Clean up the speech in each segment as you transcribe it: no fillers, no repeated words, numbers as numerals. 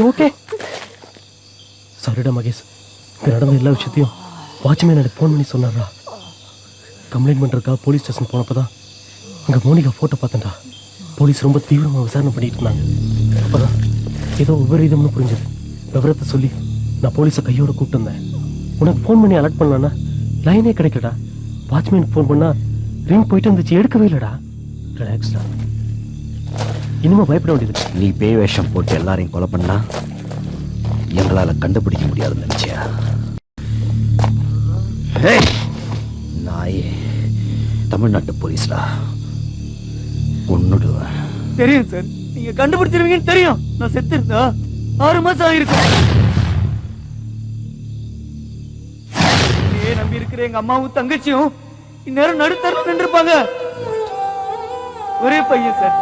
Okay சாரிடா மகேஷ், இங்க நடந்த எல்லா விஷயத்தையும் வாட்ச்மேன் எனக்கு ஃபோன் பண்ணி சொன்னாரா. கம்ப்ளைண்ட் பண்ணுறக்கா போலீஸ் ஸ்டேஷன் போனப்பதான் அங்கே மோனிகா ஃபோட்டோ பார்த்தேன்டா. போலீஸ் ரொம்ப தீவிரமாக விசாரணை பண்ணிட்டு இருந்தாங்க. அப்போதான் ஏதோ விபரீதம்னு புரிஞ்சது. விவரத்தை சொல்லி நான் போலீஸை கையோட கூப்பிட்டு வந்தேன். உனக்கு ஃபோன் பண்ணி அலர்ட் பண்ணலான்னா லைனே கிடைக்கலடா. வாட்ச்மேனுக்கு ஃபோன் பண்ணா ரிங் போயிட்டு இருந்துச்சு, எடுக்கவே இல்லைடா. ரிலாக்ஸ்டா, இனிமே பயப்பட வேண்டியது. நீ பேய் வேஷம் போட்டு எல்லாரையும் கொலை பண்ணா எங்களால் கண்டுபிடிக்க முடியாதுன்னு நினைச்சியா? நாயே, தமிழ்நாட்டு போலீஸ்டா, கொன்னுடுவேன். தெரியும் சார், நீங்க கண்டுபிடிச்சிருவீங்கன்னு தெரியும். நான் செத்து இருந்தா 6 மாசம் ஆயிருக்கு. நம்பி இருக்கிற எங்க அம்மாவும் தங்கச்சியும் இந்நேரம் நடுத்தர நின்றுப்பாங்க. ஒரே பையன் சார்,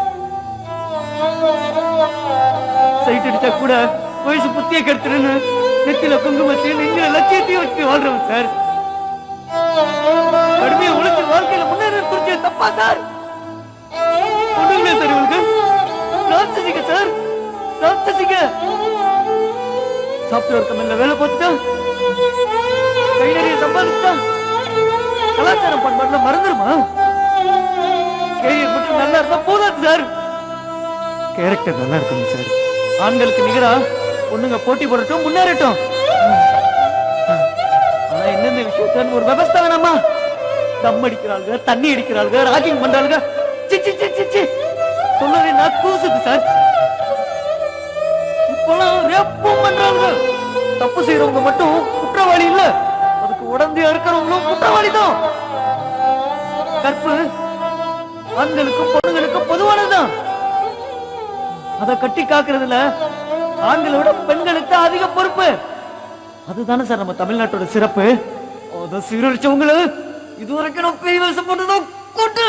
சைட் அடிச்சா கூட வயசு புத்திய கெடுத்துருன்னு நெத்தில குங்குமத்தையும் நெஞ்சில லட்சியத்தையும் வச்சு வாழ்றவன் சார். கடுமையை உழைச்சு வாழ்க்கையில முன்னேற குறிச்ச தப்பா சார்? ஒண்ணுங்களே சார், இவனுக்கு ராட்சசிங்க சார், ராட்சசிங்க. சாப்ட்வேர் கம்பெனில வேலை பார்த்துட்டா, கை நிறைய சம்பாதிச்சுட்டா, கலாச்சாரம் பண்பாடுல மறந்துருமா? கேரியர் மட்டும் நல்லா இருந்தா போதாது சார், கேரக்டர் நல்லா இருக்கணும் சார். ஆண்களுக்கு நிகரா பொண்ணுங்க போட்டி போடட்டும், முன்னேறட்டும். ஆனா என்னென்ன விஷயத்தான் ஒரு விவஸ்தா வேணாமா? தம் அடிக்கிறாளுங்க, தண்ணி அடிக்கிறாளுங்க, ராகிங் பண்றாளுங்க. சொல்லவே நான் கூசுது சார். இப்பெல்லாம் ரேப்பும் பண்றாங்க. தப்பு செய்யறவங்க மட்டும் குற்றவாளி இல்ல, அதுக்கு உடந்தையா இருக்கிறவங்களும் குற்றவாளி தான். கற்பு ஆண்களுக்கும் பொண்ணுங்களுக்கும் பொதுவானதுதான். அதை கட்டி காக்குறதுல ஆண்களோட பெண்களுக்கு அதிக பொறுப்பு. அதுதானே சார் நம்ம தமிழ்நாட்டோட சிறப்பு. அதை சீரழிச்சவங்கள இதுவரைக்கும் நான் பேய் வேஷம் போட்டுதான் கூட்டு.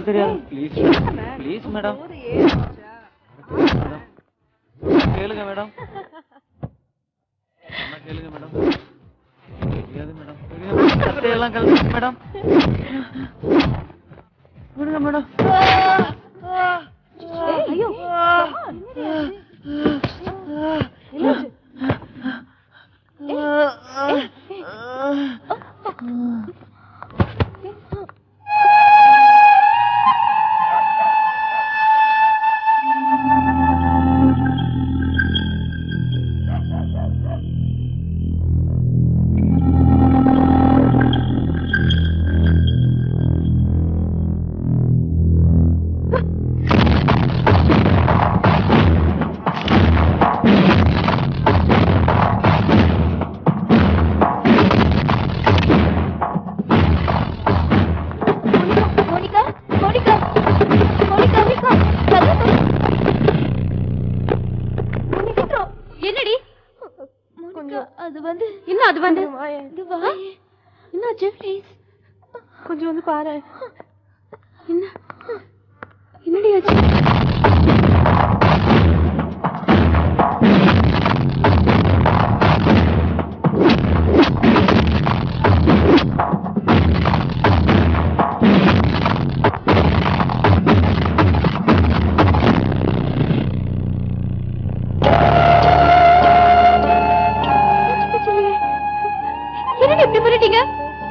தெரியாது. ப்ளீஸ் ப்ளீஸ் மேடம், கேளுங்க மேடம், கேளுங்க மேடம். தெரியாது மேடம், சட்டையெல்லாம் கலந்து மேடம், விடுங்க மேடம். ஐயோ, கொஞ்சம் வந்து பாரு. என்னடி ஆச்சு? என்னடி இப்படி பண்ணிட்டீங்க?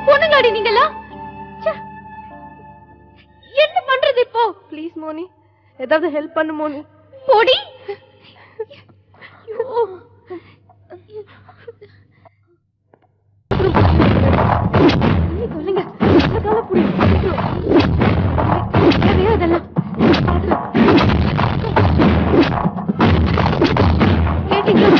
பொண்ணுங்களாடி நீங்களா? என்ன பண்றது இப்போ? ப்ளீஸ் மோனி, ஏதாவது ஹெல்ப் பண்ணு மோனி. போடி. சொல்லுங்க, கால புடி. தேவையோ இதெல்லாம் கேட்டீங்களா?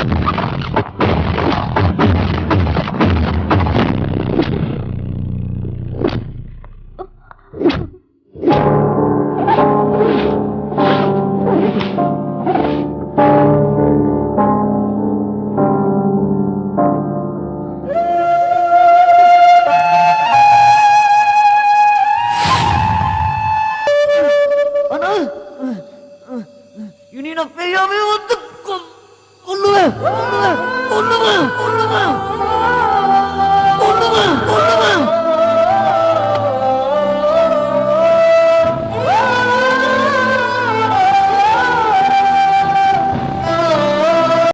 ஆனா இனி நான் பெய்யாமே வந்து கொல்லுவேன் கொல்லுவேன் கொல்லுவேன் கொல்லுவேன் கொல்லுவேன் கொல்லுவேன்